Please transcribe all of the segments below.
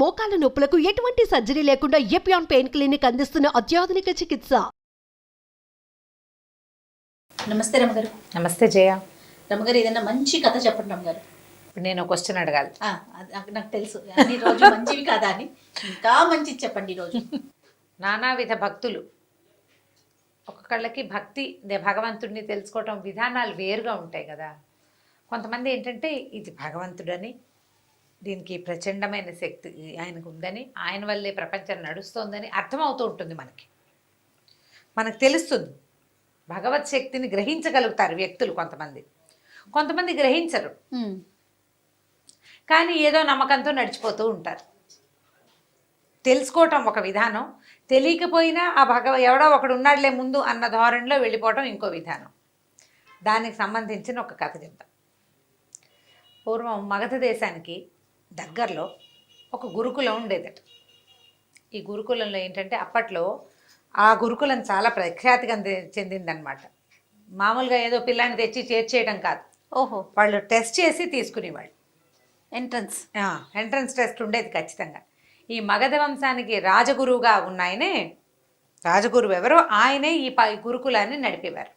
మోకాల నొప్పులకు ఎటువంటి సర్జరీ లేకుండా ఎపియాన్ పెయిన్ క్లినిక్ అందిస్తున్న అత్యాధునిక చికిత్స. నమస్తే రమగారు. నమస్తే జయ. రమగారు, ఏదైనా మంచి కథ చెప్పండి రమగారు. ఇప్పుడు నేను క్వశ్చన్ అడగాలి. నాకు తెలుసు అన్ని రోజు మంచివి కదా అని, ఇంకా మంచిది చెప్పండి ఈరోజు. నానావిధ భక్తులు, ఒక్కొక్కళ్ళకి భక్తి భగవంతుడిని తెలుసుకోవటం విధానాలు వేరుగా ఉంటాయి కదా. కొంతమంది ఏంటంటే ఇది భగవంతుడని, దీనికి ప్రచండమైన శక్తి ఆయనకు ఉందని, ఆయన వల్లే ప్రపంచం నడుస్తోందని అర్థమవుతూ ఉంటుంది. మనకు తెలుస్తుంది. భగవత్ శక్తిని గ్రహించగలుగుతారు వ్యక్తులు. కొంతమంది గ్రహించరు, కానీ ఏదో నమ్మకంతో నడిచిపోతూ ఉంటారు. తెలుసుకోవటం ఒక విధానం, తెలియకపోయినా ఆ ఎవడో ఒకడు ఉన్నాడులే ముందు అన్న ధోరణిలో వెళ్ళిపోవటం ఇంకో విధానం. దానికి సంబంధించిన ఒక కథ చెప్తాం. పూర్వం మగధ దేశానికి దగ్గరలో ఒక గురుకులం ఉండేదట. ఈ గురుకులంలో ఏంటంటే అప్పట్లో ఆ గురుకులం చాలా ప్రఖ్యాతిగా చెందిందనమాట. మామూలుగా ఏదో పిల్లాన్ని తెచ్చి చేర్చేయడం కాదు. ఓహో, వాళ్ళు టెస్ట్ చేసి తీసుకునేవాళ్ళు. ఎంట్రన్స్ టెస్ట్ ఉండేది ఖచ్చితంగా. ఈ మగధ వంశానికి రాజగురువుగా ఉన్నాయనే, రాజగురువు ఎవరో ఆయనే ఈ గురుకులాన్ని నడిపేవారు.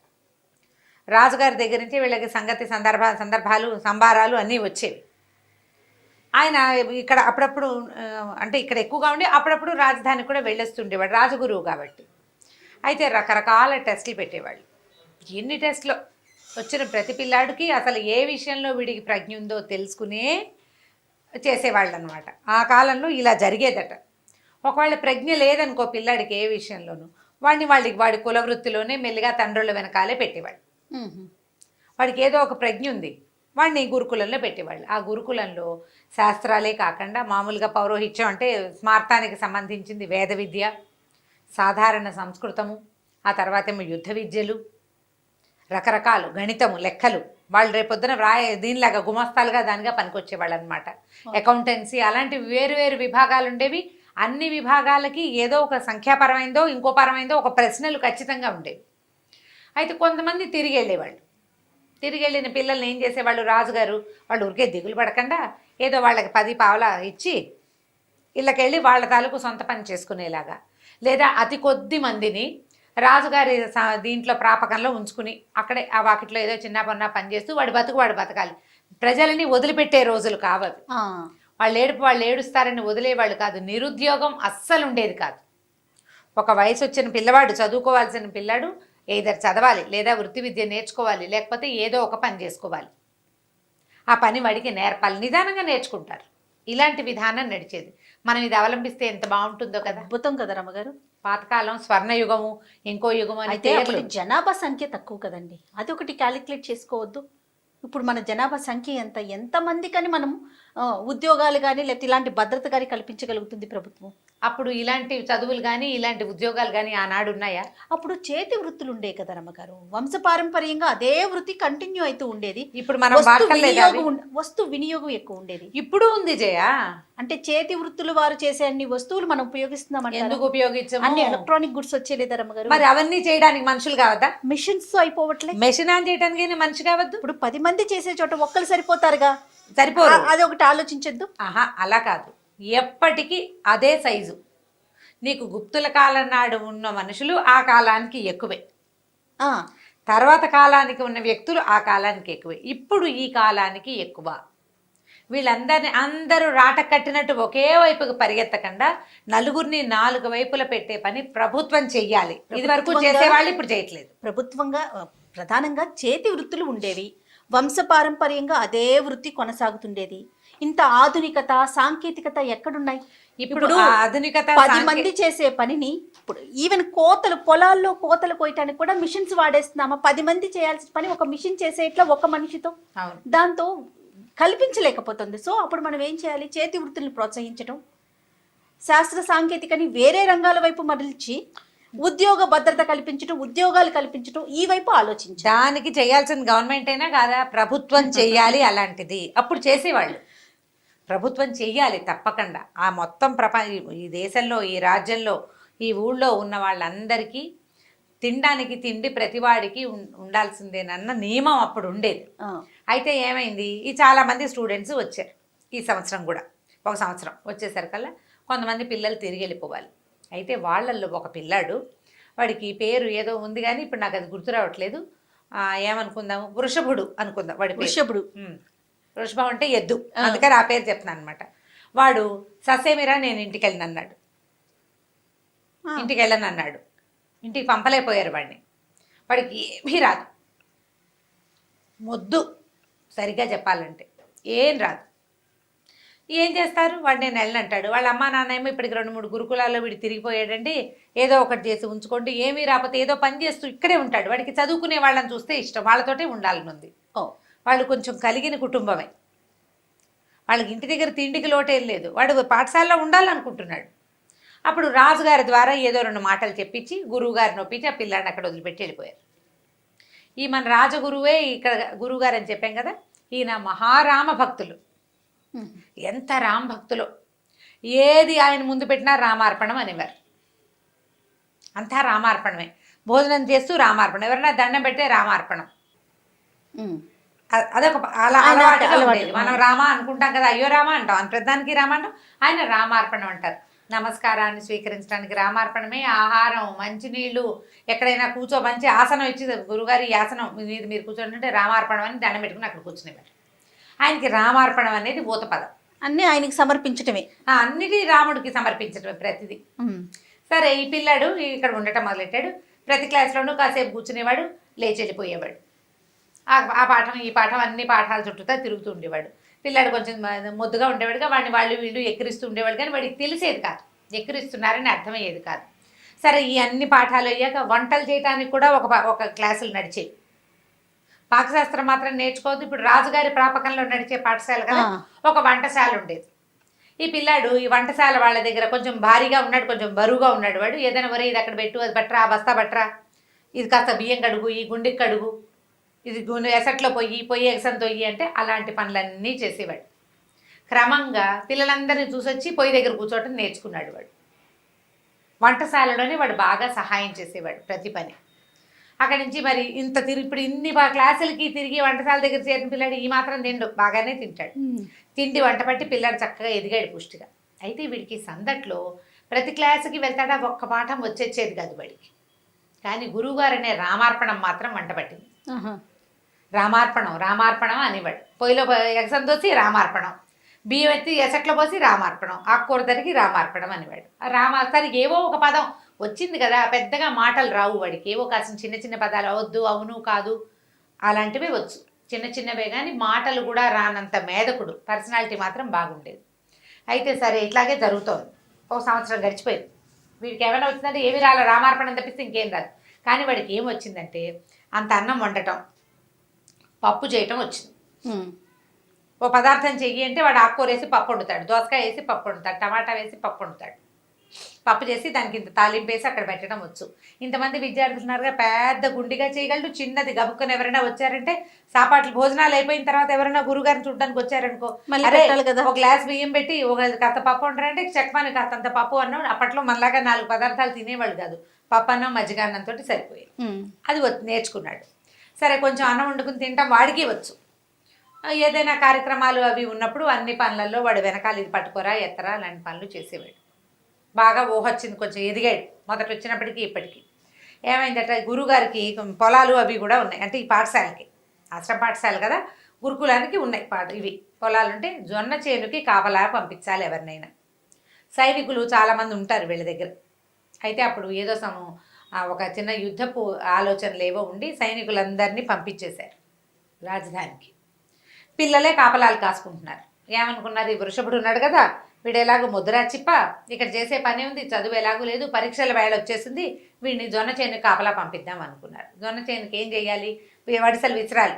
రాజుగారి దగ్గర నుంచి వీళ్ళకి సందర్భాలు సంబారాలు అన్నీ వచ్చేవి. ఆయన ఇక్కడ అప్పుడప్పుడు, అంటే ఇక్కడ ఎక్కువగా ఉండి అప్పుడప్పుడు రాజధానికి కూడా వెళ్ళొస్తుండేవాడు, రాజగురువు కాబట్టి. అయితే రకరకాల టెస్టులు పెట్టేవాళ్ళు. ఎన్ని టెస్టులు వచ్చిన ప్రతి పిల్లాడికి అసలు ఏ విషయంలో వీడికి ప్రజ్ఞ ఉందో తెలుసుకునే చేసేవాళ్ళు అనమాట. ఆ కాలంలో ఇలా జరిగేదట. ఒకవేళ ప్రజ్ఞ లేదనుకో పిల్లాడికి ఏ విషయంలోనూ, వాడి కులవృత్తిలోనే మెల్లిగా తండ్రుల వెనకాలే పెట్టేవాళ్ళు. వాడికి ఏదో ఒక ప్రజ్ఞ ఉంది, వాడిని గురుకులంలో పెట్టేవాళ్ళు. ఆ గురుకులంలో శాస్త్రాలే కాకుండా మామూలుగా పౌరోహిత్యం అంటే స్మార్తానికి సంబంధించింది వేద విద్య, సాధారణ సంస్కృతము, ఆ తర్వాత ఏమో యుద్ధ విద్యలు, రకరకాలు గణితము, లెక్కలు. వాళ్ళు రేపొద్దున దీనిలాగా గుమస్తాలుగా దానిగా పనికొచ్చేవాళ్ళు అనమాట. అకౌంటెన్సీ, అలాంటి వేరు విభాగాలు ఉండేవి. అన్ని విభాగాలకి ఏదో ఒక సంఖ్యాపరమైందో ఇంకో పరమైందో ఒక ప్రశ్నలు ఖచ్చితంగా ఉండేవి. అయితే కొంతమంది తిరిగి వెళ్ళిన పిల్లల్ని ఏం చేసేవాళ్ళు, రాజుగారు వాళ్ళు ఊరికే దిగులు పడకుండా ఏదో వాళ్ళకి 10 పావలా ఇచ్చి ఇళ్ళకెళ్ళి వాళ్ళ తాలూకు సొంత పని చేసుకునేలాగా, లేదా అతి కొద్ది మందిని రాజుగారి దీంట్లో ప్రాపకంలో ఉంచుకుని అక్కడే ఆ వాకిట్లో ఏదో చిన్న పన్న పని చేస్తూ వాడు బతకాలి. ప్రజలని వదిలిపెట్టే రోజులు కావవి. వాళ్ళు ఏడుస్తారని వదిలేవాళ్ళు కాదు. నిరుద్యోగం అస్సలు ఉండేది కాదు. ఒక వయసు వచ్చిన పిల్లవాడు, చదువుకోవాల్సిన పిల్లాడు ఏదర్ చదవాలి, లేదా వృత్తి విద్య నేర్చుకోవాలి, లేకపోతే ఏదో ఒక పని చేసుకోవాలి. ఆ పని వాడికి నేర్పాలి, నిదానంగా నేర్చుకుంటారు. ఇలాంటి విధానం నడిచేది. మనం ఇది అవలంబిస్తే ఎంత బాగుంటుందో కదా. అద్భుతం కదా రమగారు. పాతకాలం స్వర్ణయుగము, ఇంకో యుగం అని. అయితే జనాభా సంఖ్య తక్కువ కదండి, అది ఒకటి క్యాలిక్యులేట్ చేసుకోవద్దు. ఇప్పుడు మన జనాభా సంఖ్య ఎంతమంది కానీ మనం ఉద్యోగాలు కానీ లేకపోతే ఇలాంటి భద్రత కానీ కల్పించగలుగుతుంది ప్రభుత్వం. అప్పుడు ఇలాంటి చదువులు కానీ ఇలాంటి ఉద్యోగాలు కానీ ఆనాడు ఉన్నాయా? అప్పుడు చేతి వృత్తులు ఉండే కదా రమ్మగారు. వంశపారంపర్యంగా అదే వృత్తి కంటిన్యూ అవుతూ ఉండేది. ఇప్పుడు మనం వస్తు వినియోగం ఎక్కువ ఉండేది. ఇప్పుడు ఉంది జయ. అంటే చేతి వృత్తులు వారు చేసే అన్ని వస్తువులు మనం ఉపయోగిస్తున్నాం. ఎందుకు ఉపయోగించాము? అన్ని ఎలక్ట్రానిక్ గుడ్స్ వచ్చేలేదా రమ్మగారు? మరి అవన్నీ చేయడానికి మనుషులు కావద్దా? మిషన్స్ అయిపోవట్లేదు. మెషిన్ ఆన్ చేయడానికి మనిషి కావద్దు. ఇప్పుడు 10 మంది చేసే చోట ఒక్కరు సరిపోతారుగా. సరిపోరు. అది ఒకటి ఆలోచించద్దు. అలా కాదు, ఎప్పటికీ అదే సైజు. నీకు గుప్తుల కాలం నాడు ఉన్న మనుషులు ఆ కాలానికి ఎక్కువే, తర్వాత కాలానికి ఉన్న వ్యక్తులు ఆ కాలానికి ఎక్కువే. ఇప్పుడు ఈ కాలానికి ఎక్కువ. అందరూ రాట కట్టినట్టు ఒకే వైపుకి పరిగెత్తకుండా నలుగురిని 4 వైపుల పెట్టే పని ప్రభుత్వం చెయ్యాలి. ఇది వరకు చేసేవాళ్ళు ఇప్పుడు చేయట్లేదు. ప్రభుత్వంగా ప్రధానంగా చేతి వృత్తులు ఉండేవి. వంశపారంపర్యంగా అదే వృత్తి కొనసాగుతుండేది. ఇంత ఆధునికత సాంకేతికత ఎక్కడున్నాయి? ఇప్పుడు ఆధునికత 10 మంది చేసే పనిని ఇప్పుడు ఈవెన్ పొలాల్లో కోతలు కోయటానికి కూడా మిషన్స్ వాడేస్తున్నామా? 10 మంది చేయాల్సిన పని ఒక మిషన్ చేసేట్లా ఒక మనిషితో దాంతో కల్పించలేకపోతుంది. సో అప్పుడు మనం ఏం చేయాలి? చేతి వృత్తులను ప్రోత్సహించడం, శాస్త్ర సాంకేతికని వేరే రంగాల వైపు మరల్చి ఉద్యోగ భద్రత కల్పించడం, ఉద్యోగాలు కల్పించడం, ఈ వైపు ఆలోచించాలి. దానికి చేయాల్సిన గవర్నమెంట్ అయినా కాదా? ప్రభుత్వం చెయ్యాలి అలాంటిది. అప్పుడు చేసేవాళ్ళు. ప్రభుత్వం చెయ్యాలి తప్పకుండా. ఆ మొత్తం ఈ దేశంలో, ఈ రాజ్యంలో, ఈ ఊళ్ళో ఉన్న వాళ్ళందరికీ తినడానికి తిండి ప్రతివాడికి ఉండాల్సిందేనన్న నియమం అప్పుడు ఉండేది. అయితే ఏమైంది, ఈ చాలామంది స్టూడెంట్స్ వచ్చారు ఈ సంవత్సరం కూడా. ఒక సంవత్సరం వచ్చేసరికల్లా కొంతమంది పిల్లలు తిరిగి వెళ్ళిపోవాలి. అయితే వాళ్ళల్లో ఒక పిల్లాడు, వాడికి పేరు ఏదో ఉంది కానీ ఇప్పుడు నాకు అది గుర్తు రావట్లేదు. ఏమనుకుందాము, వృషభుడు అనుకుందాం వాడి పేరు. వృషభుడు. వృషభం అంటే ఎద్దు, అందుకని ఆ పేరు చెప్తున్నాను అనమాట. వాడు ససేమిరా నేను ఇంటికి వెళ్ళను అన్నాడు. ఇంటికి వెళ్ళను అన్నాడు. ఇంటికి పంపలేకపోయారు వాడిని. వాడికి ఏమీ రాదు, మొద్దు సరిగ్గా చెప్పాలంటే ఏం రాదు. ఏం చేస్తారు, వాడు నేను వెళ్ళనంటాడు. వాళ్ళ అమ్మా నాన్న ఏమో ఇప్పటికి 2-3 గురుకులాల్లో వీడు తిరిగిపోయాడండి, ఏదో ఒకటి చేసి ఉంచుకోండి, ఏమీ రాకపోతే ఏదో పని చేస్తూ ఇక్కడే ఉంటాడు. వాడికి చదువుకునే వాళ్ళని చూస్తే ఇష్టం, వాళ్ళతోటే ఉండాలని ఉంది. వాళ్ళు కొంచెం కలిగిన కుటుంబమే, వాళ్ళకి ఇంటి దగ్గర తిండికి లోటేం లేదు, వాడు పాఠశాలలో ఉండాలనుకుంటున్నాడు. అప్పుడు రాజుగారి ద్వారా ఏదో 2 మాటలు చెప్పించి గురువుగారిని ఒప్పించి ఆ పిల్లాడిని అక్కడ వదిలిపెట్టి వెళ్ళిపోయారు. ఈ మన రాజగురువే ఇక్కడ గురువుగారు అని చెప్పాం కదా, ఈయన మహారామ భక్తులు. ఎంత రామ భక్తులు, ఏది ఆయన ముందు పెట్టినా రామార్పణం అనేవారు. అంతా రామార్పణమే, భోజనం చేస్తూ రామార్పణం, ఎవరైనా దండం పెడితే రామార్పణం. అదొక అలవాటుగా ఉండేది. మనం రామ అనుకుంటాం కదా, అయ్యో రామ అంటాం, ప్రధానికి రామ అంటాం, ఆయన రామార్పణం అంటారు. నమస్కారాన్ని స్వీకరించడానికి రామార్పణమే. ఆహారం, మంచినీళ్ళు, ఎక్కడైనా కూర్చో మంచి ఆసనం ఇచ్చి గురుగారి ఈ ఆసనం మీద మీరు కూర్చోంటే రామార్పణం అని దండం పెట్టుకుని అక్కడ కూర్చునేవారు. ఆయనకి రామార్పణం అనేది ఊత పదం, అన్నీ ఆయనకి సమర్పించటమే, అన్నిటి రాముడికి సమర్పించటమే ప్రతిదీ. సరే, ఈ పిల్లాడు ఇక్కడ ఉండటం మొదలెట్టాడు. ప్రతి క్లాస్లోనూ కాసేపు కూర్చునేవాడు, లేచి వెళ్ళిపోయేవాడు. ఆ పాఠం ఈ పాఠం అన్ని పాఠాల చుట్టూతా తిరుగుతూ ఉండేవాడు. పిల్లాడు కొంచెం మొద్దుగా ఉండేవాడుగా, వాడిని వాళ్ళు వీళ్ళు ఎక్కిరిస్తూ ఉండేవాడు, కానీ వాడికి తెలిసేది కాదు, ఎక్కిరిస్తున్నారని అర్థమయ్యేది కాదు. సరే, ఈ అన్ని పాఠాలు అయ్యాక వంటలు చేయడానికి కూడా ఒక క్లాసులు నడిచేవి. పాకశాస్త్రం మాత్రం నేర్చుకోవద్దు, ఇప్పుడు రాజుగారి ప్రాపకంలో నడిచే పాఠశాల కదా, ఒక వంటశాల ఉండేది. ఈ పిల్లాడు ఈ వంటశాల వాళ్ళ దగ్గర కొంచెం భారీగా ఉన్నాడు, కొంచెం బరువుగా ఉన్నాడు. వాడు ఏదైనా వరే ఇది అక్కడ పెట్టు, అది బట్రా, బస్తా బట్రా, ఇది కాస్త బియ్యం కడుగు, ఈ గుండెకి కడుగు, ఇది ఎసట్లో పొయ్యి ఎగసం తొయ్యి అంటే అలాంటి పనులన్నీ చేసేవాడు. క్రమంగా పిల్లలందరినీ చూసొచ్చి పొయ్యి దగ్గర కూర్చోవటం నేర్చుకున్నాడు. వాడు వంటశాలలోనే వాడు బాగా సహాయం చేసేవాడు ప్రతి పని. అక్కడి నుంచి మరి ఇప్పుడు ఇన్ని క్లాసులకి తిరిగి వంటశాల దగ్గర చేరిన పిల్లాడు ఈ మాత్రం తిండు, బాగానే తింటాడు. తిండి వంట పట్టి పిల్లాడు చక్కగా ఎదిగాడు పుష్టిగా. అయితే వీడికి సందట్లో ప్రతి క్లాసుకి వెళ్తాడా, ఒక్క పాఠం వచ్చేది కాదు వాడికి. కానీ గురువుగారు అనే రామార్పణం మాత్రం వంట పట్టింది. రామార్పణం అనేవాడు. పొయ్యిలో ఎగసం దోసి రామార్పణం, బియ్యం ఎత్తి ఎసట్లో పోసి రామార్పణం, ఆకుకూర తరిగి రామార్పణం అనేవాడు. సరికి ఏవో ఒక పదం వచ్చింది కదా, పెద్దగా మాటలు రావు వాడికి, ఏవో కాసిన చిన్న చిన్న పదాలు, అవద్దు, అవును, కాదు, అలాంటివే వచ్చు, చిన్న చిన్నవే. కానీ మాటలు కూడా రానంత మేధకుడు, పర్సనాలిటీ మాత్రం బాగుండేది. అయితే సరే, ఇట్లాగే జరుగుతోంది. ఒక సంవత్సరం గడిచిపోయింది. వీడికి ఏమైనా వచ్చిందంటే ఏమి రాలే, రామార్పణం తప్పిస్తే ఇంకేం రాదు. కానీ వాడికి ఏం వచ్చిందంటే అంత అన్నం వండటం, పప్పు చేయటం వచ్చింది. ఓ పదార్థం చెయ్యి అంటే వాడు ఆకుకూర వేసి పప్పు వండుతాడు, దోసకాయ వేసి పప్పు వండుతాడు, టమాటా వేసి పప్పు వండుతాడు. పప్పు చేసి దానికి ఇంత తాలింపు వేసి అక్కడ పెట్టడం వచ్చు. ఇంతమంది విద్యార్థులు ఉన్నారుగా, పెద్ద గుండిగా చేయగలడు. చిన్నది గబుక్కని ఎవరైనా వచ్చారంటే, సాపాట్లు భోజనాలు అయిపోయిన తర్వాత ఎవరైనా గురుగారిని చూడడానికి వచ్చారనుకో, ఒక గ్లాస్ బియ్యం పెట్టి ఒక కాస్త పప్పు వండారంటే చెక్మాని కాస్తంత పప్పు అన్నం. అప్పట్లో మనలాగా 4 పదార్థాలు తినేవాళ్ళు కాదు, పప్పు అన్నం మజ్జిగ అన్నంతో సరిపోయేది. అది నేర్చుకున్నాడు. సరే, కొంచెం అన్నం వండుకుని తింటాం వాడికి వచ్చు. ఏదైనా కార్యక్రమాలు అవి ఉన్నప్పుడు అన్ని పనులలో వాడు వెనకాల ఇది పట్టుకోరా, ఎత్తరా, అలాంటి పనులు చేసేవాడు. బాగా ఊహొచ్చింది, కొంచెం ఎదిగాడు. మొదట వచ్చినప్పటికీ ఇప్పటికీ ఏమైందట, గురువుగారికి పొలాలు అవి కూడా ఉన్నాయి. అంటే ఈ పాఠశాలకి, ఆశ్రమ పాఠశాల కదా, గురుకులానికి ఉన్నాయి ఇవి పొలాలు. అంటే జొన్న చేనుకి కాపలా పంపించాలి ఎవరినైనా. సైనికులు చాలామంది ఉంటారు వీళ్ళ దగ్గర. అయితే అప్పుడు ఏదో ఒక చిన్న యుద్ధపు ఆలోచనలు ఏవో ఉండి సైనికులందరినీ పంపించేశారు రాజధానికి. పిల్లలే కాపలాలు కాసుకుంటున్నారు. ఏమనుకున్నారు, ఈ వృషభుడు ఉన్నాడు కదా, వీడు ఎలాగో ముద్రా చిప్ప, ఇక్కడ చేసే పని ఉంది, చదువు ఎలాగూ లేదు, పరీక్షల వేళ వచ్చేసింది, వీడిని జొన్న చేనుకి కాపలా పంపిద్దాం అనుకున్నారు. జొన్న చేనుకి ఏం చేయాలి, వడిసలు విసరాలి,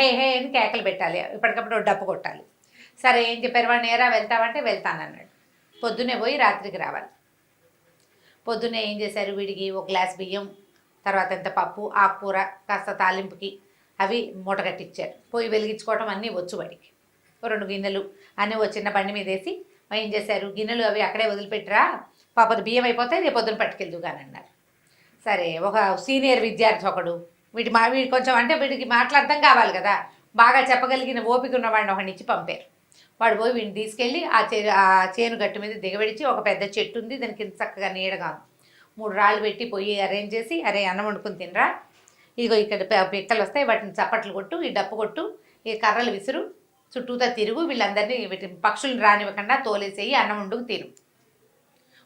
హే హే అని కేకలు పెట్టాలి, ఇప్పటికప్పుడు డప్పు కొట్టాలి. సరే, ఏం చెప్పారు, వాడిని ఏరా వెళ్తావంటే వెళ్తానన్నాడు. పొద్దున్నే పోయి రాత్రికి రావాలి. పొద్దున్నే ఏం చేశారు, వీడికి ఒక గ్లాస్ బియ్యం, తర్వాత ఎంత పప్పు, ఆకుకూర, కాస్త తాలింపుకి అవి మూట కట్టించారు. పొయ్యి వెలిగించుకోవటం అన్నీ వచ్చు వాడికి. 2 గిన్నెలు అన్నీ చిన్న బండి మీద వేసి ఏం చేశారు, గిన్నెలు అవి అక్కడే వదిలిపెట్టరా, పాపది బియ్యం అయిపోతే రేపు పొద్దున పట్టుకెళ్దు కానీ అన్నారు. సరే, ఒక సీనియర్ విద్యార్థి ఒకడు, వీడి కొంచెం అంటే వీడికి మాటలు అర్థం కావాలి కదా, బాగా చెప్పగలిగిన ఓపిక ఉన్నవాడిని ఒకడిని ఇచ్చి పంపారు. వాడు పోయి వీడిని తీసుకెళ్ళి ఆ చేను గట్టు మీద దిగబెడిచి ఒక పెద్ద చెట్టు ఉంది, దానికి కింద చక్కగా నీడగా ఉంది. 3 రాళ్ళు పెట్టి పొయ్యి అరేంజ్ చేసి, అరే అన్నం వండుకుని తినరా, ఇదిగో ఇక్కడ పిక్కలు వస్తాయి, వాటిని చప్పట్లు కొట్టు, ఈ డప్పు కొట్టు, ఈ కర్రలు విసురు, చుట్టూతా తిరుగు, వీళ్ళందరినీ పక్షులను రానివ్వకుండా తోలేసేయి, అన్నం వండుకు తిరు.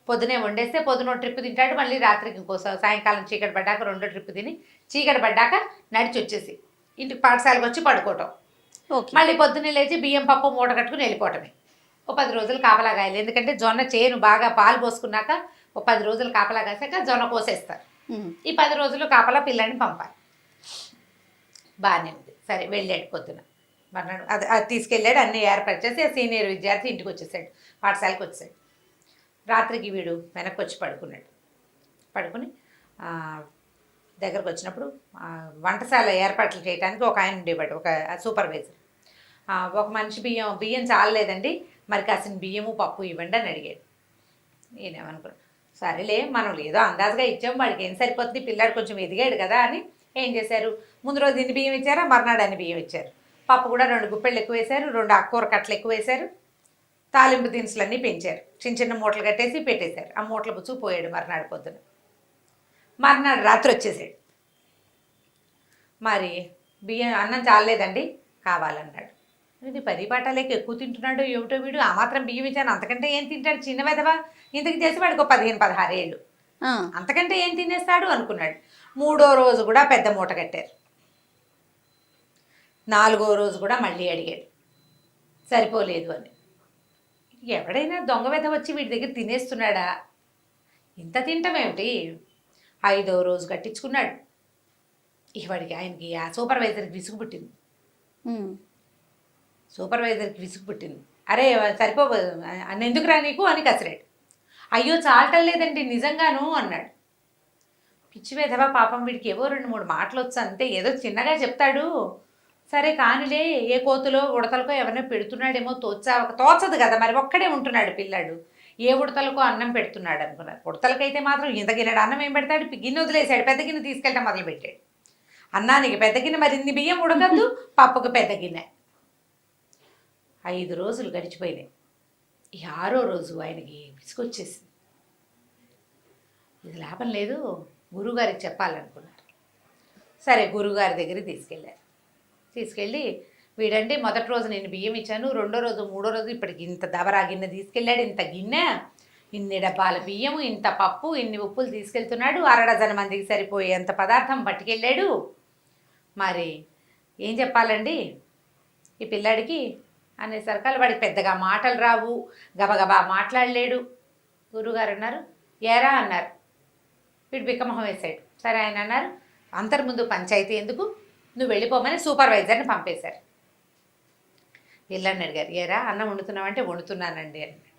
పొద్దునే వండేస్తే పొద్దున ట్రిప్ తింటాడు, మళ్ళీ రాత్రికి ఇంకో సాయంకాలం చీకటి పడ్డాక 2వ ట్రిప్ తిని చీకటి పడ్డాక నడిచి వచ్చేసి ఇంటికి పాఠశాలకు వచ్చి పడుకోవటం. మళ్ళీ పొద్దున్నే లేచి బియ్యం పప్పు మూట కట్టుకుని వెళ్ళిపోవటమే. ఓ 10 రోజులు కాపలా కాయాలి, ఎందుకంటే జొన్న చేను బాగా పాలు పోసుకున్నాక ఓ 10 రోజులు కాపలా కాసాక జొన్న కోసేస్తారు. ఈ 10 రోజులు కాపలా పిల్లని పంపాలి. బాగానే ఉంది. సరే వెళ్ళాడు పొద్దున, మర్నాడు అది తీసుకెళ్ళాడు, అన్నీ ఏర్పాటు చేసి ఆ సీనియర్ విద్యార్థి ఇంటికి వచ్చేసాడు, పాఠశాలకు వచ్చేసాడు. రాత్రికి వీడు వెనక్కి వచ్చి పడుకుని దగ్గరకు వచ్చినప్పుడు వంటశాల ఏర్పాట్లు చేయడానికి ఒక ఆయన ఉండేవాడు, ఒక సూపర్వైజర్. ఒక మనిషి బియ్యం చాలలేదండి, మరి కాసిన బియ్యము పప్పు ఇవ్వండి అని అడిగాడు. నేనేమనుకున్నాను, సరేలే మనం ఏదో అందాజుగా ఇచ్చాం, వాడికి ఏం సరిపోతుంది, పిల్లాడు కొంచెం ఎదిగాడు కదా అని ఏం చేశారు, ముందు రోజు ఇన్ని బియ్యం ఇచ్చారా, మర్నాడు అన్ని బియ్యం ఇచ్చారు. పప్పు కూడా 2 గుప్పెళ్ళు ఎక్కువ వేశారు, 2 ఆకుకూర కట్టలు ఎక్కువ వేశారు, తాలింపు దినుసులన్నీ పెంచారు, చిన్న చిన్న మూటలు కట్టేసి పెట్టేశారు. ఆ మూటలు పుచ్చుకు పోయాడు మర్నాడు పొద్దున. మర్నాడు రాత్రి వచ్చేసాడు. మరి అన్నం చాలలేదండి కావాలన్నాడు. ఇది పరిపాటాలేక ఎక్కువ తింటున్నాడు ఏమిటో వీడు, ఆ మాత్రం బియ్యం ఇచ్చాను, అంతకంటే ఏం తింటాడు, చిన్న వెధవా, ఇంతకు చేసి వాడికి 15-16 ఏళ్ళు, అంతకంటే ఏం తినేస్తాడు అనుకున్నాడు. 3వ రోజు కూడా పెద్ద మూట కట్టారు. 4వ రోజు కూడా మళ్ళీ అడిగాడు, సరిపోలేదు అని. ఎవడైనా దొంగ వెధ వచ్చి వీడి దగ్గర తినేస్తున్నాడా, ఇంత తింటమేమిటి. 5వ రోజు కట్టించుకున్నాడు. వాడికి ఆయనకి ఆ సూపర్వైజర్కి విసుగు పుట్టింది. అరే సరిపోదు ఎందుకు రా నీకు అని కసిరాడు. అయ్యో చాలటం లేదండి నిజంగాను అన్నాడు. పిచ్చి వెధవా, పాపం వీడికి ఏవో 2-3 మాటలు వచ్చు అంతే, ఏదో చిన్నగా చెప్తాడు, సరే కానిలే, ఏ కోతులో ఉడతలకో ఎవరైనా పెడుతున్నాడేమో తోచదు కదా, మరి ఒక్కడే ఉంటున్నాడు పిల్లాడు, ఏ ఉడతలకో అన్నం పెడుతున్నాడు అనుకున్నారు. ఉడతలకైతే మాత్రం ఇంత గిన్నెడు అన్నం ఏం పెడతాడు, గిన్నె వదిలేశాడు, పెద్ద గిన్నె తీసుకెళ్ళటం మొదలుపెట్టాడు. అన్నానికి పెద్ద గిన్నె, మరి ఇన్ని బియ్యం ఉడకద్దు, పప్పుకు పెద్ద గిన్నె. 5 రోజులు గడిచిపోయినాయి. 6వ రోజు ఆయనకి విసుకొచ్చేసింది. ఇది లాభం లేదు, గురువుగారికి చెప్పాలనుకున్నారు. సరే గురువుగారి దగ్గరికి తీసుకెళ్ళి వీడంటే మొదటి రోజు నేను బియ్యం ఇచ్చాను, 2వ రోజు 3వ రోజు ఇప్పటికి ఇంత దబరా గిన్నె తీసుకెళ్ళాడు, ఇంత గిన్నె, ఇన్ని డబ్బాల బియ్యము, ఇంత పప్పు, ఇన్ని ఉప్పులు తీసుకెళ్తున్నాడు, 6 డజన్ మందికి సరిపోయేంత పదార్థం పట్టుకెళ్ళాడు. మరి ఏం చెప్పాలండి ఈ పిల్లాడికి అనేసరికల్ వాడికి పెద్దగా మాటలు రావు, గబగబా మాట్లాడలేడు. గురువుగారు అన్నారు, ఏరా అన్నారు. వీడు బిక్కమొహం వేశాడు. సరే ఆయన అన్నారు, అంతర్ముందు పంచాయతీ ఎందుకు, నువ్వు వెళ్ళిపోమని సూపర్వైజర్ని పంపేశారు. వెళ్ళని అడిగారు, ఏరా అన్నం వండుతున్నావంటే వండుతున్నానండి అన్నాడు.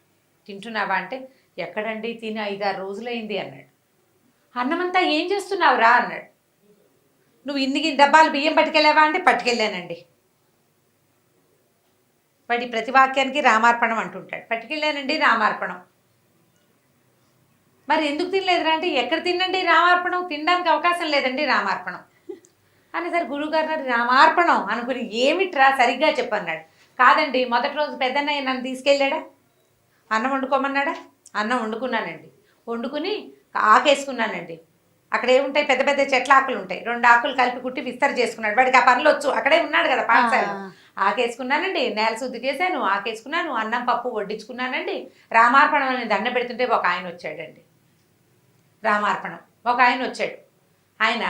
తింటున్నావా అంటే ఎక్కడండి, తిని 5-6 రోజులైంది అన్నాడు. అన్నమంతా ఏం చేస్తున్నావురా అన్నాడు. నువ్వు ఇన్ని డబ్బాలు బియ్యం పట్టుకెళ్ళావా అంటే పట్టుకెళ్ళానండి. వాడి ప్రతి వాక్యానికి రామార్పణం అంటుంటాడు. పట్టుకెళ్ళానండి రామార్పణం. మరి ఎందుకు తినలేదురా అంటే ఎక్కడ తినండి రామార్పణం, తినడానికి అవకాశం లేదండి రామార్పణం అనేసరి గురువుగారు రామార్పణం అనుకుని ఏమిట్రా సరిగ్గా చెప్పన్నాడు. కాదండి మొదటి రోజు పెద్దన్నయ్య నన్ను తీసుకెళ్ళాడా, అన్నం వండుకోమన్నాడా, అన్నం వండుకున్నానండి, వండుకుని ఆకేసుకున్నానండి, అక్కడ ఏముంటాయి పెద్ద పెద్ద చెట్ల ఆకులు ఉంటాయి, 2 ఆకులు కలిపి కుట్టి విస్తర చేసుకున్నాడు, వాడికి ఆ పనులు వచ్చు, అక్కడే ఉన్నాడు కదా పాఠశాల. ఆకేసుకున్నానండి, నేల శుద్ధి చేశాను, ఆకేసుకున్నాను, అన్నం పప్పు వడ్డించుకున్నానండి, రామార్పణం అని దండ పెడుతుంటే ఒక ఆయన వచ్చాడండి. రామార్పణం ఒక ఆయన వచ్చాడు. ఆయన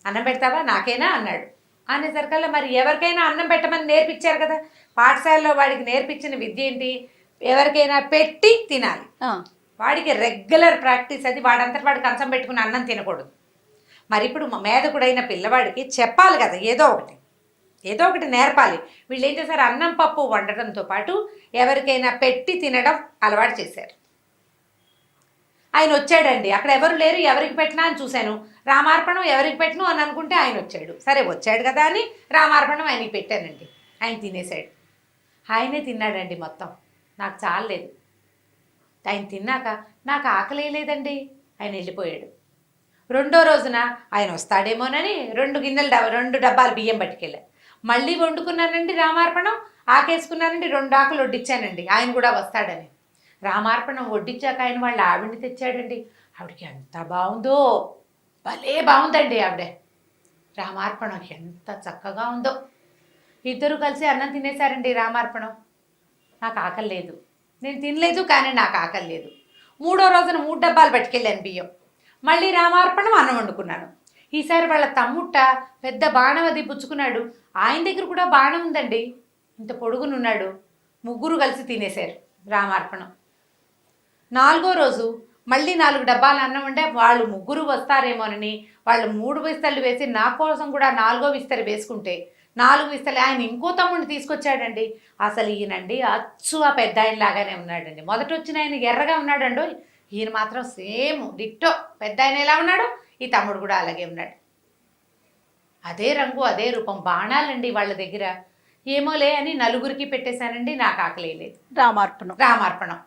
అన్నం పెడతావా నాకేనా అన్నాడు. అనేసరికల్లా మరి ఎవరికైనా అన్నం పెట్టమని నేర్పించారు కదా, పాఠశాలలో వాడికి నేర్పించిన విద్య ఏంటి, ఎవరికైనా పెట్టి తినాలి. వాడికి రెగ్యులర్ ప్రాక్టీస్ అది, వాడంతటి వాడు కంచం పెట్టుకుని అన్నం తినకూడదు. మరి ఇప్పుడు మేధకుడైన పిల్లవాడికి చెప్పాలి కదా, ఏదో ఒకటి నేర్పాలి. వీళ్ళు ఏం చేశారు, అన్నం పప్పు వండటంతో పాటు ఎవరికైనా పెట్టి తినడం అలవాటు చేశారు. ఆయన వచ్చాడండి, అక్కడ ఎవరు లేరు, ఎవరికి పెట్టినా అని చూశాను, రామార్పణం ఎవరికి పెట్టను అని అనుకుంటే ఆయన వచ్చాడు. సరే వచ్చాడు కదా అని రామార్పణం ఆయనకి పెట్టానండి. ఆయన తినేశాడు. ఆయనే తిన్నాడండి మొత్తం, నాకు చాలలేదు. ఆయన తిన్నాక నాకు ఆకలి లేదండి, ఆయన వెళ్ళిపోయాడు. 2వ రోజున ఆయన వస్తాడేమోనని 2 డబ్బాలు బియ్యం పట్టుకెళ్ళా, మళ్ళీ వండుకున్నానండి రామార్పణం, ఆకేసుకున్నారండి, 2 ఆకులు వడ్డిచ్చానండి, ఆయన కూడా వస్తాడని. రామార్పణం వడ్డించాక ఆయన వాళ్ళ ఆవిడని తెచ్చాడండి. ఆవిడకి ఎంత బాగుందో, భలే బాగుందండి ఆవిడ. రామార్పణం ఎంత చక్కగా ఉందో. ఇద్దరు కలిసి అన్నం తినేశారండి. రామార్పణం, నాకు ఆకలి లేదు, నేను తినలేదు కానీ నాకు ఆకలి లేదు. 3వ రోజున 3 డబ్బాలు పట్టుకెళ్ళాను బియ్యం. మళ్ళీ రామార్పణం అన్నం వండుకున్నాను. ఈసారి వాళ్ళ తమ్ముట్ట పెద్ద బాణం అది పుచ్చుకున్నాడు. ఆయన దగ్గర కూడా బాణం ఉందండి, ఇంత పొడుగునున్నాడు. ముగ్గురు కలిసి తినేశారు రామార్పణం. 4వ రోజు మళ్ళీ 4 డబ్బాలు అన్నం ఉంటే వాళ్ళు ముగ్గురు వస్తారేమోనని వాళ్ళు 3 విస్తళ్ళు వేసి నా కోసం కూడా 4వ విస్తరి వేసుకుంటే 4 విస్తలు ఆయన ఇంకో తమ్ముడిని తీసుకొచ్చాడండి. అసలు ఈయనండి అచ్చు ఆ పెద్ద ఆయన లాగానే ఉన్నాడండి. మొదట వచ్చిన ఆయన ఎర్రగా ఉన్నాడండో, ఈయన మాత్రం సేమ్ డిట్టో పెద్ద ఆయన ఎలా ఉన్నాడో ఈ తమ్ముడు కూడా అలాగే ఉన్నాడు. అదే రంగు అదే రూపం. బాణాలండి వాళ్ళ దగ్గర. ఏమోలే అని నలుగురికి పెట్టేశానండి, నాకు ఆకలి లేదు. రామార్పణం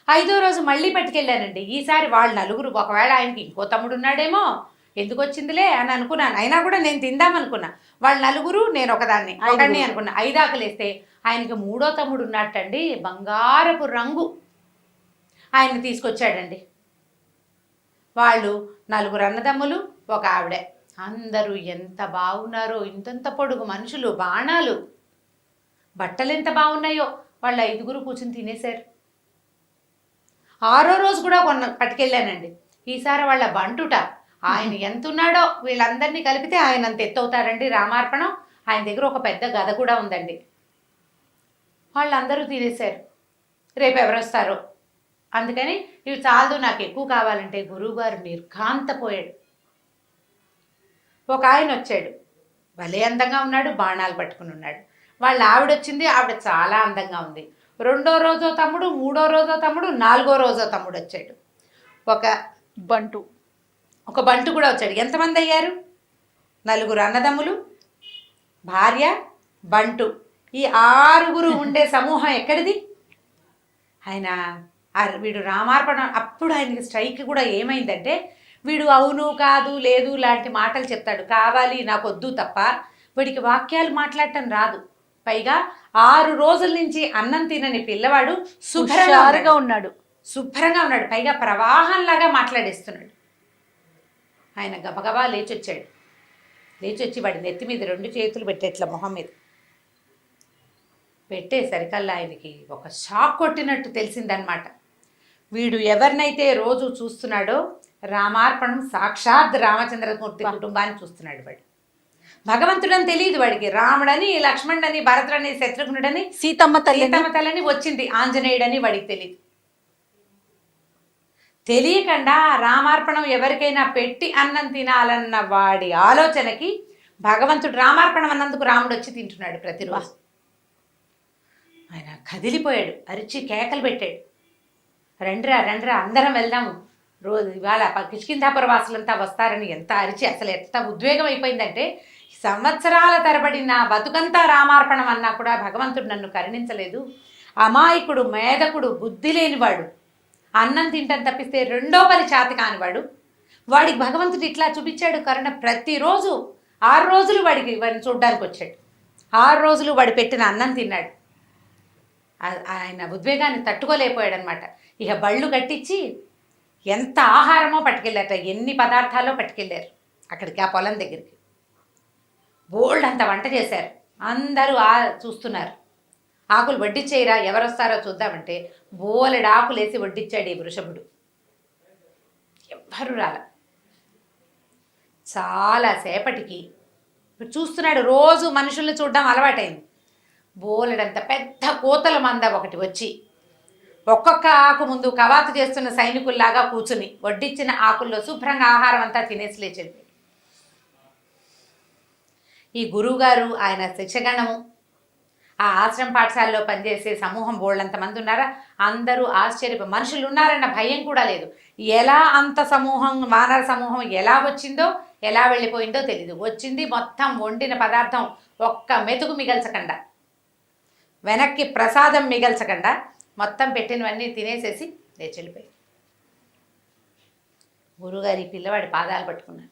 5వ రోజు మళ్ళీ పట్టుకెళ్ళానండి. ఈసారి వాళ్ళు నలుగురు, ఒకవేళ ఆయనకి ఇంకో తమ్ముడు ఉన్నాడేమో, ఎందుకు వచ్చిందిలే అని అనుకున్నాను. అయినా కూడా నేను తిందామనుకున్నా. వాళ్ళు నలుగురు, నేను ఒకదాన్ని అనుకున్నా. 5 ఆకలేస్తే ఆయనకి 3వ తమ్ముడు ఉన్నట్టండి, బంగారపు రంగు, ఆయన్ని తీసుకొచ్చాడండి. వాళ్ళు 4 అన్నదమ్ములు, ఒక ఆవిడ. అందరూ ఎంత బాగున్నారో, ఇంతంత పొడుగు మనుషులు, బాణాలు, బట్టలు ఎంత బాగున్నాయో. వాళ్ళు 5గురు కూర్చుని తినేశారు. 6వ రోజు కూడా పట్టుకెళ్ళానండి. ఈసారి వాళ్ళ బంటుట, ఆయన ఎంత ఉన్నాడో వీళ్ళందరినీ కలిపితే ఆయన అంత ఎత్తవుతారండి రామార్పణం. ఆయన దగ్గర ఒక పెద్ద గద కూడా ఉందండి. వాళ్ళందరూ తినేశారు. రేపు ఎవరు వస్తారో అందుకని ఇవి చాలదు, నాకు ఎక్కువ కావాలంటే గురువుగారు నిర్ఘాంతపోయాడు. ఒక ఆయన వచ్చాడు, భలే అందంగా ఉన్నాడు, బాణాలు పట్టుకుని ఉన్నాడు. వాళ్ళ ఆవిడ వచ్చింది, ఆవిడ చాలా అందంగా ఉంది. 2వ రోజో తమ్ముడు, 3వ రోజో తమ్ముడు, 4వ రోజో తమ్ముడు వచ్చాడు. ఒక బంటు కూడా వచ్చాడు. ఎంతమంది అయ్యారు? 4 అన్నదమ్ములు, భార్య, బంటు. ఈ 6గురు ఉండే సమూహం ఎక్కడిది? వీడు రామార్పణ. అప్పుడు ఆయనకి స్ట్రైక్ కూడా ఏమైందంటే, వీడు అవును కాదు లేదు లాంటి మాటలు చెప్తాడు. కావాలి నాకు వద్దు తప్ప వీడికి వాక్యాలు మాట్లాడటం రాదు. పైగా 6 రోజుల నుంచి అన్నం తినని పిల్లవాడు శుభ్రంగా ఉన్నాడు. పైగా ప్రవాహంలాగా మాట్లాడేస్తున్నాడు. ఆయన గబగబా లేచొచ్చాడు. లేచొచ్చి వాడి నెత్తి మీద 2 చేతులు పెట్టేట్ల మొహం మీద పెట్టేసరికల్లా ఆయనకి ఒక షాక్ కొట్టినట్టు తెలిసిందనమాట. వీడు ఎవరినైతే రోజు చూస్తున్నాడో, రామార్పణం సాక్షాత్ రామచంద్రమూర్తి కుటుంబాన్ని చూస్తున్నాడు. వాడు భగవంతుడని తెలియదు వాడికి. రాముడని, లక్ష్మణుడని, భరతుడని, శత్రుఘ్నుడని, సీతమ్మ తల్లిని వచ్చింది, ఆంజనేయుడని వాడికి తెలియదు. తెలియకుండా రామార్పణం ఎవరికైనా పెట్టి అన్నం తినాలన్న వాడి ఆలోచనకి భగవంతుడు రామార్పణం అన్నందుకు రాముడు వచ్చి తింటున్నాడు ప్రతిరోజు. ఆయన కదిలిపోయాడు, అరిచి కేకలు పెట్టాడు, రండ్రా రండ్రా అందరం వెళ్దాము, రోజు ఇవాళ కిష్కింధాపుర వాసులంతా వస్తారని ఎంత అరిచి, అసలు ఎంత ఉద్వేగం అయిపోయిందంటే, సంవత్సరాల తరబడి నా బతుకంతా రామార్పణం అన్నా కూడా భగవంతుడు నన్ను కరుణించలేదు. అమాయకుడు, మేధకుడు, బుద్ధి లేనివాడు, అన్నం తింటని తప్పిస్తే రెండో పని చేత కానివాడు, వాడికి భగవంతుడు ఇట్లా చూపించాడు కరుణ. ప్రతిరోజు 6 రోజులు వాడికి చూడ్డానికి వచ్చాడు. 6 రోజులు వాడు పెట్టిన అన్నం తిన్నాడు. ఆయన ఉద్వేగాన్ని తట్టుకోలేకపోయాడు అనమాట. ఇక బళ్ళు కట్టించి ఎంత ఆహారమో పట్టుకెళ్ళారట, ఎన్ని పదార్థాలో పట్టుకెళ్ళారు అక్కడికి, ఆ పొలం దగ్గరికి. బోల్డ్ అంత వంట చేశారు. అందరూ చూస్తున్నారు. ఆకులు వడ్డిచ్చేయరా, ఎవరు వస్తారో చూద్దామంటే బోలెడు ఆకులు వేసి వడ్డిచ్చాడు ఈ వృషభుడు. ఎవ్వరు రాల. చాలా సేపటికి చూస్తున్నాడు. రోజు మనుషుల్ని చూడడం అలవాటైంది. బోలెడంత పెద్ద కోతల మంద ఒకటి వచ్చి ఒక్కొక్క ఆకు ముందు కవాతు చేస్తున్న సైనికుల్లాగా కూర్చుని వడ్డిచ్చిన ఆకుల్లో శుభ్రంగా ఆహారం అంతా తినేసి లేచాడు. ఈ గురువుగారు, ఆయన శిక్షగణము, ఆ ఆశ్రమ పాఠశాలలో పనిచేసే సమూహం బోళ్ళంతమంది ఉన్నారా, అందరూ మనుషులు ఉన్నారన్న భయం కూడా లేదు. ఎలా అంత సమూహం, వానర సమూహం ఎలా వచ్చిందో ఎలా వెళ్ళిపోయిందో తెలీదు. వచ్చింది మొత్తం వండిన పదార్థం ఒక్క మెతుకు మిగల్చకుండా, వెనక్కి ప్రసాదం మిగల్చకుండా మొత్తం పెట్టినవన్నీ తినేసేసి లేచెళ్ళిపోయి గురువుగారి పిల్లవాడి పాదాలు పట్టుకున్నారు.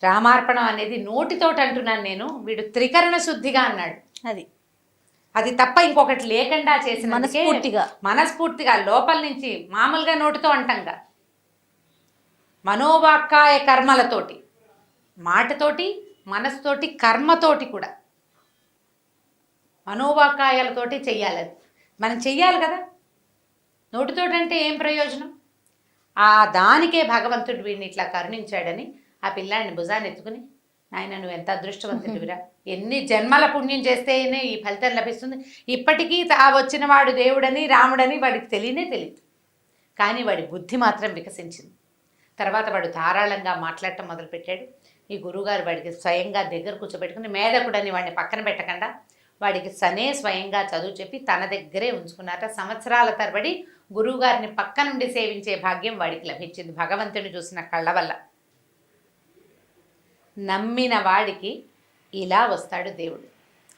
రామార్పణం అనేది నోటితోటి అంటున్నాను నేను, వీడు త్రికరణ శుద్ధిగా అన్నాడు. అది తప్ప ఇంకొకటి లేకుండా చేసిన మనస్ఫూర్తిగా లోపల నుంచి, మామూలుగా నోటితో అంటంగా, మనోవాక్కాయ కర్మలతోటి, మాటతోటి, మనసుతోటి, కర్మతోటి కూడా, మనోవాక్కాయాలతోటి చెయ్యాలి. అది మనం చెయ్యాలి కదా, నోటితోటి అంటే ఏం ప్రయోజనం? ఆ దానికే భగవంతుడు వీడిని ఇట్లా కరుణించాడని ఆ పిల్లాడిని భుజాన్ని ఎత్తుకుని, ఆయన నువ్వు ఎంత అదృష్టవంతుడివిరా, ఎన్ని జన్మల పుణ్యం చేస్తేనే ఈ ఫలితం లభిస్తుంది. ఇప్పటికీ వచ్చిన వాడు దేవుడని రాముడని వాడికి తెలియదు, కానీ వాడి బుద్ధి మాత్రం వికసించింది. తర్వాత వాడు ధారాళంగా మాట్లాడటం మొదలుపెట్టాడు. ఈ గురువుగారు వాడికి స్వయంగా దగ్గర కూర్చోబెట్టుకుని, మేధకుడని వాడిని పక్కన పెట్టకుండా వాడికి స్వయంగా చదువు చెప్పి తన దగ్గరే ఉంచుకున్నారట. సంవత్సరాల తరబడి గురువుగారిని పక్క నుండి సేవించే భాగ్యం వాడికి లభించింది భగవంతుని చూసిన కళ్ళ వల్ల. నమ్మిన వాడికి ఇలా వస్తాడు దేవుడు.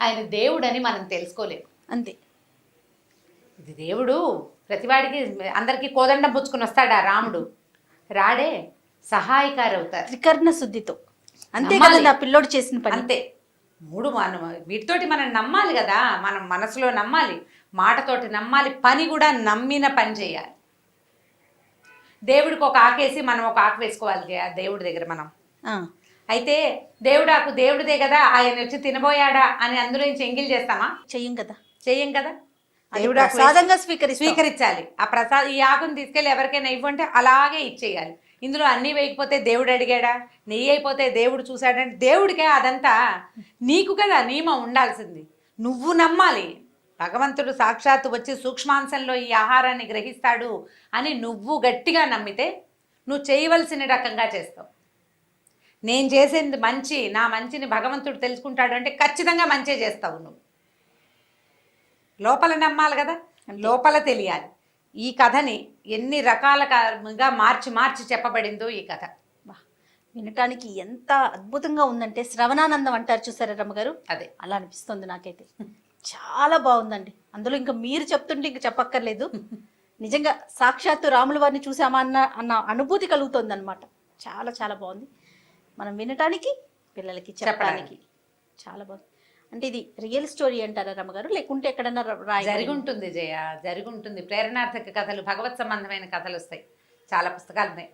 ఆయన దేవుడని మనం తెలుసుకోలేము, అంతే. ఇది దేవుడు ప్రతివాడికి, అందరికీ కోదండం పుచ్చుకుని వస్తాడా రాముడు? రాడే, సహాయకారి అవుతారు త్రికరణ శుద్ధితో. అంతే కదా పిల్లోడు చేసిన పని. అంతే. మనం వీటితోటి మనం నమ్మాలి కదా, మనం మనసులో నమ్మాలి, మాటతోటి నమ్మాలి, పని కూడా నమ్మిన పని చేయాలి. దేవుడికి ఒక ఆకేసి మనం ఒక ఆకు వేసుకోవాలి దేవుడి దగ్గర మనం. అయితే దేవుడాకు దేవుడిదే కదా, ఆయన వచ్చి తినబోయాడా అని అందులో నుంచి ఎంగిల్ చేస్తామా? చెయ్యం కదా. దేవుడు స్వీకరించాలి ఆ ప్రసాదం. ఈ ఆకుని తీసుకెళ్ళి ఎవరికైనా ఇవ్వంటే అలాగే ఇచ్చేయాలి. ఇందులో అన్నీ వేయకపోతే దేవుడు అడిగాడా? నెయ్యి అయిపోతే దేవుడు చూశాడంటే దేవుడికే అదంతా నీకు కదా నియమం ఉండాల్సింది. నువ్వు నమ్మాలి, భగవంతుడు సాక్షాత్తు వచ్చి సూక్ష్మాంశంలో ఈ ఆహారాన్ని గ్రహిస్తాడు అని నువ్వు గట్టిగా నమ్మితే నువ్వు చేయవలసిన రకంగా చేస్తావు. నేను చేసేది మంచి, నా మంచిని భగవంతుడు తెలుసుకుంటాడు అంటే ఖచ్చితంగా మంచే చేస్తావు నువ్వు. లోపల నమ్మాలి కదా, లోపల తెలియాలి. ఈ కథని ఎన్ని రకాలుగా మార్చి చెప్పబడిందో ఈ కథ. వినటానికి ఎంత అద్భుతంగా ఉందంటే, శ్రవణానందం అంటారు చూసారా రమ్మగారు, అదే అలా అనిపిస్తుంది నాకైతే. చాలా బాగుందండి. అందులో ఇంకా మీరు చెప్తుంటే ఇంకా చెప్పక్కర్లేదు. నిజంగా సాక్షాత్తు రాముల వారిని చూసామా అన్న అనుభూతి కలుగుతుంది అనమాట. చాలా చాలా బాగుంది. మనం వినటానికి, పిల్లలకి చెప్పడానికి చాలా బాగుంది. అంటే ఇది రియల్ స్టోరీ అంటారా రమ్మగారు, లేకుంటే ఎక్కడన్నా జరిగి ఉంటుంది జయ, జరిగి ఉంటుంది. ప్రేరణార్థక కథలు, భగవత్ సంబంధమైన కథలు వస్తాయి. చాలా పుస్తకాలు ఉన్నాయి,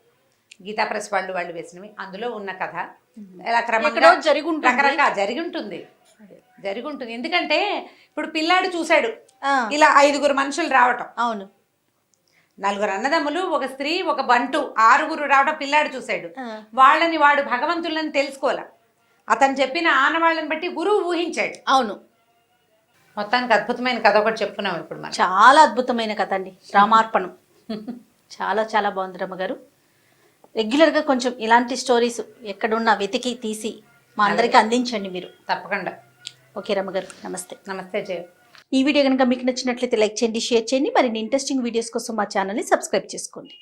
గీతా ప్రెస్ వాళ్ళు వేసినవి. అందులో ఉన్న కథ ఇలా క్రమంగా రకరకాల జరిగి ఉంటుంది. ఎందుకంటే ఇప్పుడు పిల్లాడు చూశాడు ఇలా 5 మనుషులు రావటం. అవును, 4 అన్నదమ్ములు, ఒక స్త్రీ, ఒక బంటు, 6 రావడం పిల్లాడు చూశాడు. వాళ్ళని వాడు భగవంతులని తెలుసుకోలే, అతను చెప్పిన ఆనవాళ్ళని బట్టి గురువు ఊహించాడు. అవును, మొత్తానికి అద్భుతమైన కథ ఒకటి చెప్పుకున్నాం ఇప్పుడు మనం. చాలా అద్భుతమైన కథ అండి రామార్పణం. చాలా చాలా బాగుంది రమ్మగారు. రెగ్యులర్గా కొంచెం ఇలాంటి స్టోరీస్ ఎక్కడున్నా వెతికి తీసి మా అందరికీ అందించండి మీరు. తప్పకుండా. ఓకే రమ్మగారు, నమస్తే. నమస్తే జయ. ఈ వీడియో కనుక మీకు నచ్చినట్లయితే లైక్ చేయండి, షేర్ చేయండి. మరిన్ని ఇంట్రెస్టింగ్ వీడియోస్ కోసం మా ఛానల్ని సబ్స్క్రైబ్ చేసుకోండి.